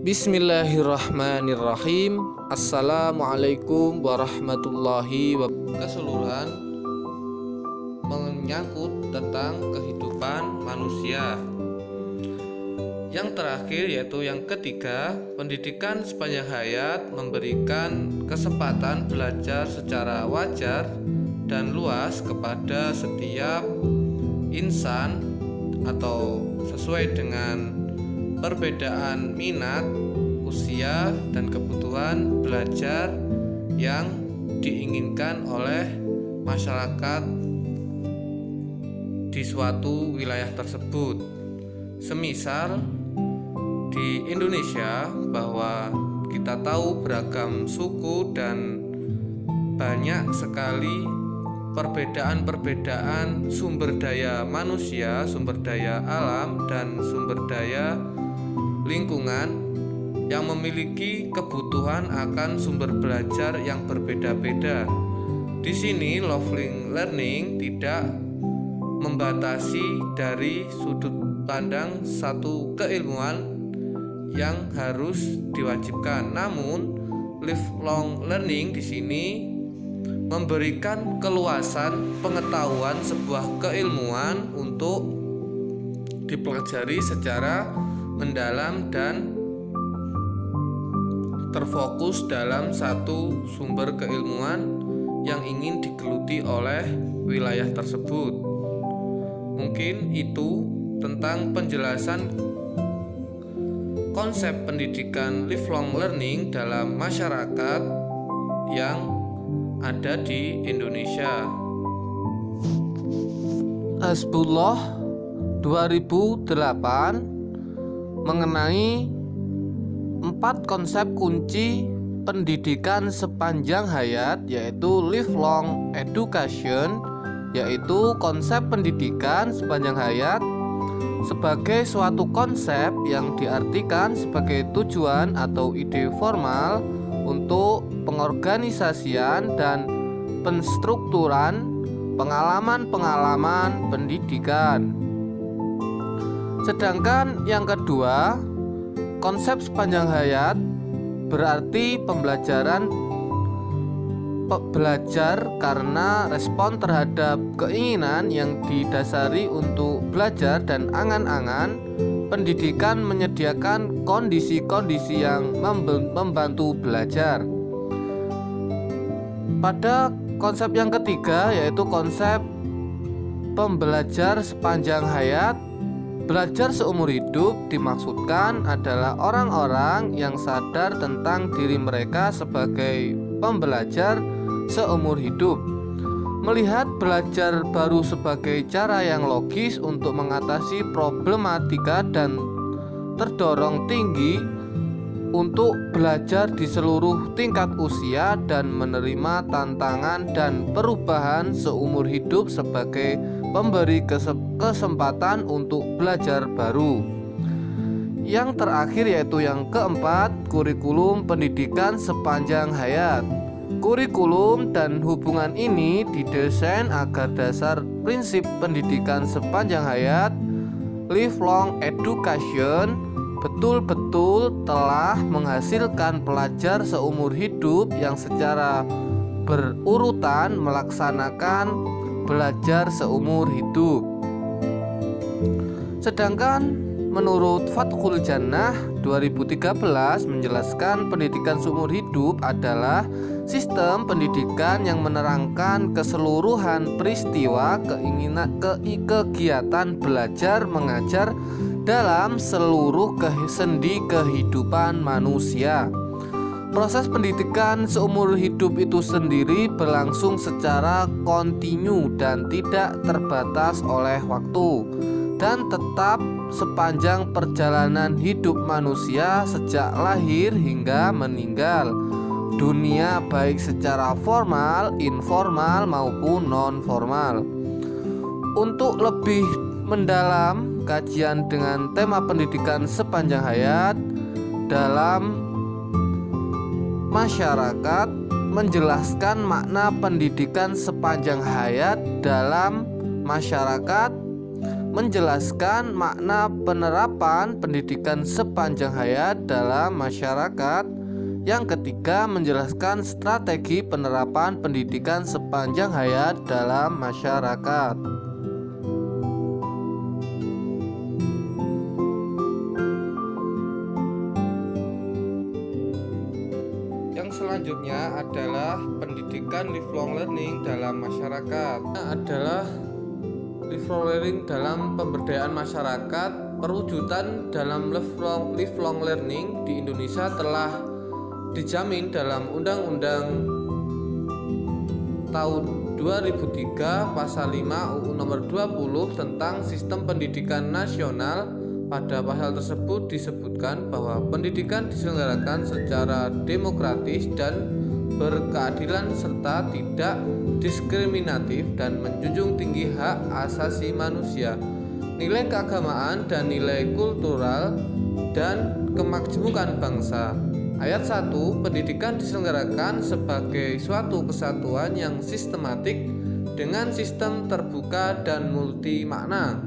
Bismillahirrahmanirrahim. Assalamualaikum warahmatullahi wabarakatuh. Keseluruhan menyangkut tentang kehidupan manusia. Yang terakhir yaitu yang ketiga, pendidikan sepanjang hayat memberikan kesempatan belajar secara wajar dan luas kepada setiap insan atau sesuai dengan perbedaan minat, usia, dan kebutuhan belajar yang diinginkan oleh masyarakat di suatu wilayah tersebut. Semisal di Indonesia bahwa kita tahu beragam suku dan banyak sekali perbedaan-perbedaan sumber daya manusia, sumber daya alam, dan sumber daya lingkungan yang memiliki kebutuhan akan sumber belajar yang berbeda-beda. Di sini lifelong learning tidak membatasi dari sudut pandang satu keilmuan yang harus diwajibkan. Namun, lifelong learning di sini memberikan keluasan pengetahuan sebuah keilmuan untuk dipelajari secara mendalam dan terfokus dalam satu sumber keilmuan yang ingin digeluti oleh wilayah tersebut. Mungkin itu tentang penjelasan konsep pendidikan lifelong learning dalam masyarakat yang ada di Indonesia. Hasbullah 2008 mengenai 4 konsep kunci pendidikan sepanjang hayat, yaitu lifelong education, yaitu konsep pendidikan sepanjang hayat sebagai suatu konsep yang diartikan sebagai tujuan atau ide formal untuk pengorganisasian dan penstrukturan pengalaman-pengalaman pendidikan. Sedangkan yang kedua, konsep sepanjang hayat berarti belajar karena respon terhadap keinginan yang didasari untuk belajar dan angan-angan. Pendidikan menyediakan kondisi-kondisi yang membantu belajar. Pada konsep yang ketiga, yaitu konsep pembelajar sepanjang hayat, belajar seumur hidup dimaksudkan adalah orang-orang yang sadar tentang diri mereka sebagai pembelajar seumur hidup, melihat belajar baru sebagai cara yang logis untuk mengatasi problematika dan terdorong tinggi untuk belajar di seluruh tingkat usia dan menerima tantangan dan perubahan seumur hidup sebagai pemberi kesempatan untuk belajar baru. Yang terakhir yaitu yang keempat, kurikulum pendidikan sepanjang hayat. Kurikulum dan hubungan ini didesain agar dasar prinsip pendidikan sepanjang hayat, lifelong education, betul-betul telah menghasilkan pelajar seumur hidup yang secara berurutan melaksanakan belajar seumur hidup. Sedangkan menurut Fathul Jannah 2013 menjelaskan pendidikan seumur hidup adalah sistem pendidikan yang menerangkan keseluruhan peristiwa kegiatan belajar mengajar dalam seluruh sendi kehidupan manusia. Proses pendidikan seumur hidup itu sendiri berlangsung secara kontinu dan tidak terbatas oleh waktu, dan tetap sepanjang perjalanan hidup manusia sejak lahir hingga meninggal dunia, baik secara formal, informal maupun non-formal. Untuk lebih mendalam kajian dengan tema pendidikan sepanjang hayat dalam masyarakat, menjelaskan makna pendidikan sepanjang hayat dalam masyarakat, menjelaskan makna penerapan pendidikan sepanjang hayat dalam masyarakat. Yang ketiga, menjelaskan strategi penerapan pendidikan sepanjang hayat dalam masyarakat. Yang selanjutnya adalah pendidikan lifelong learning dalam masyarakat. Adalah lifelong learning dalam pemberdayaan masyarakat. Perwujudan dalam lifelong learning di Indonesia telah dijamin dalam Undang-Undang tahun 2003 Pasal 5 UU Nomor 20 tentang Sistem Pendidikan Nasional. Pada pasal tersebut disebutkan bahwa pendidikan diselenggarakan secara demokratis dan berkeadilan serta tidak diskriminatif dan menjunjung tinggi hak asasi manusia, nilai keagamaan dan nilai kultural dan kemakmuran bangsa. Ayat 1, pendidikan diselenggarakan sebagai suatu kesatuan yang sistematik dengan sistem terbuka dan multi makna.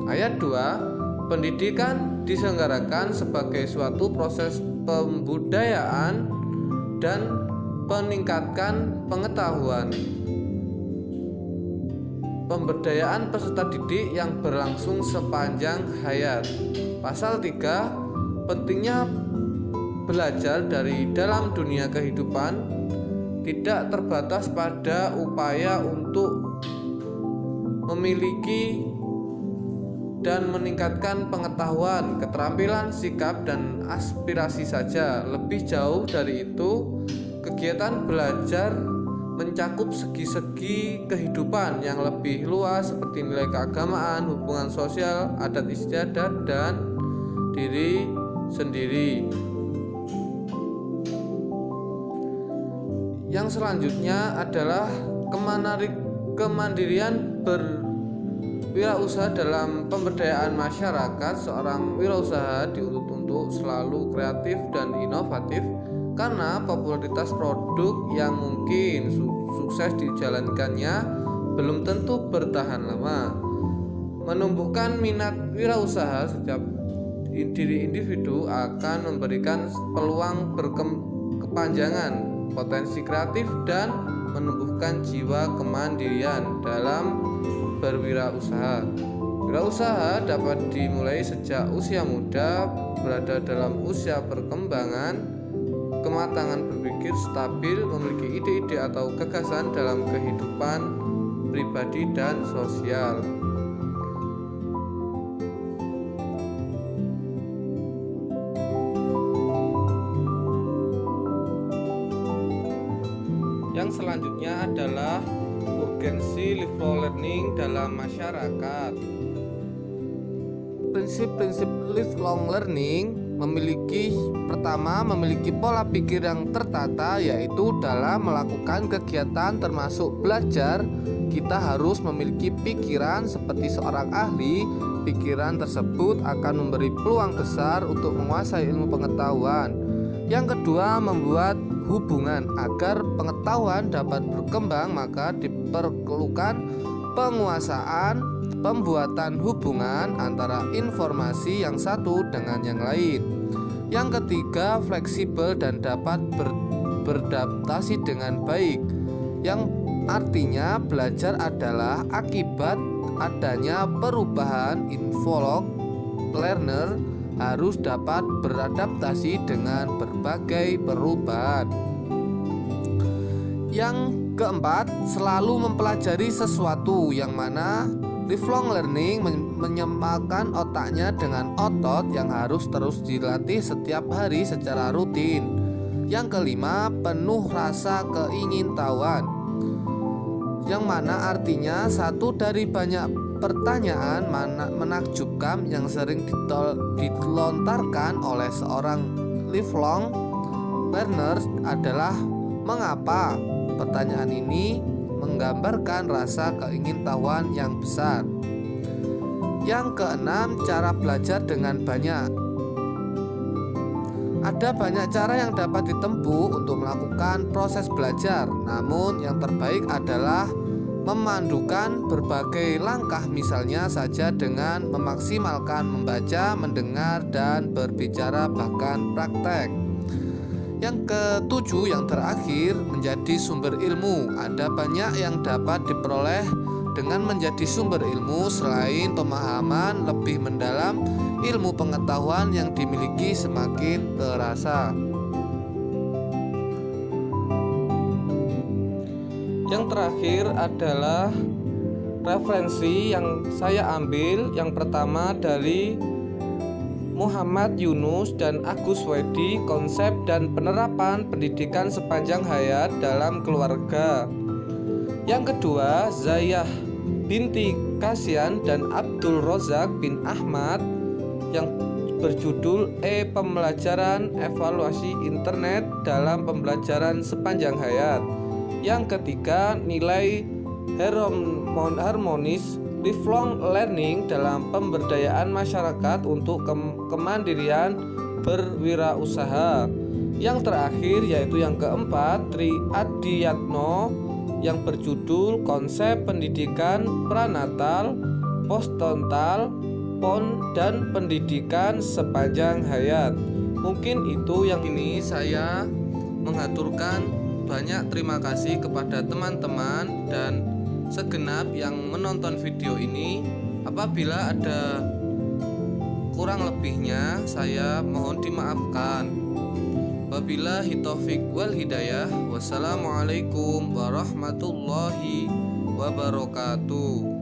Ayat 2, pendidikan diselenggarakan sebagai suatu proses pembudayaan dan meningkatkan pengetahuan. Pemberdayaan peserta didik yang berlangsung sepanjang hayat. Pasal 3, pentingnya belajar dari dalam dunia kehidupan tidak terbatas pada upaya untuk memiliki dan meningkatkan pengetahuan, keterampilan, sikap, dan aspirasi saja. Lebih jauh dari itu, kegiatan belajar mencakup segi-segi kehidupan yang lebih luas seperti nilai keagamaan, hubungan sosial, adat istiadat, dan diri sendiri. Yang selanjutnya adalah kemandirian berwirausaha dalam pemberdayaan masyarakat. Seorang wirausaha diuntut untuk selalu kreatif dan inovatif karena popularitas produk yang mungkin sukses dijalankannya belum tentu bertahan lama. Menumbuhkan minat wirausaha setiap diri individu akan memberikan peluang berkepanjangan potensi kreatif dan menumbuhkan jiwa kemandirian dalam berwirausaha. Wirausaha dapat dimulai sejak usia muda, berada dalam usia perkembangan, kematangan berpikir stabil, memiliki ide-ide atau gagasan dalam kehidupan pribadi dan sosial. Yang selanjutnya adalah urgensi lifelong learning dalam masyarakat. Prinsip-prinsip lifelong learning memiliki pola pikir yang tertata, yaitu dalam melakukan kegiatan termasuk belajar, kita harus memiliki pikiran seperti seorang ahli. Pikiran tersebut akan memberi peluang besar untuk menguasai ilmu pengetahuan. Yang kedua, membuat hubungan. Agar pengetahuan dapat berkembang, maka diperlukan penguasaan, pembuatan hubungan antara informasi yang satu dengan yang lain. Yang ketiga, fleksibel dan dapat beradaptasi dengan baik, yang artinya belajar adalah akibat adanya perubahan. Involved learner harus dapat beradaptasi dengan berbagai perubahan. Yang keempat, selalu mempelajari sesuatu, yang mana lifelong learning menyemakan otaknya dengan otot yang harus terus dilatih setiap hari secara rutin. Yang kelima, penuh rasa keingintahuan, yang mana artinya satu dari banyak pertanyaan menakjubkan yang sering dilontarkan oleh seorang lifelong learner adalah mengapa. Pertanyaan ini menggambarkan rasa keingintahuan yang besar. Yang keenam, cara belajar dengan banyak. Ada banyak cara yang dapat ditempuh untuk melakukan proses belajar, namun yang terbaik adalah memandukan berbagai langkah, misalnya saja dengan memaksimalkan membaca, mendengar, dan berbicara, bahkan praktek. Yang ketujuh, yang terakhir, menjadi sumber ilmu. Ada banyak yang dapat diperoleh dengan menjadi sumber ilmu selain pemahaman lebih mendalam, ilmu pengetahuan yang dimiliki semakin terasa. Yang terakhir adalah referensi yang saya ambil. Yang pertama dari Muhammad Yunus dan Agus Wedi, konsep dan penerapan pendidikan sepanjang hayat dalam keluarga. Yang kedua, Zayah binti Kasian dan Abdul Rozak bin Ahmad yang berjudul Pembelajaran Evaluasi Internet dalam Pembelajaran Sepanjang Hayat. Yang ketiga, nilai harmonis lifelong learning dalam pemberdayaan masyarakat untuk kemandirian berwirausaha. Yang terakhir yaitu yang keempat, Tri Adiyatno yang berjudul Konsep Pendidikan Pranatal, Postnatal, PON, dan Pendidikan Sepanjang Hayat. Mungkin itu yang ini saya mengaturkan. Banyak terima kasih kepada teman-teman dan segenap yang menonton video ini. Apabila ada kurang lebihnya, saya mohon dimaafkan. Wabillahi taufik wal hidayah. Wassalamualaikum warahmatullahi wabarakatuh.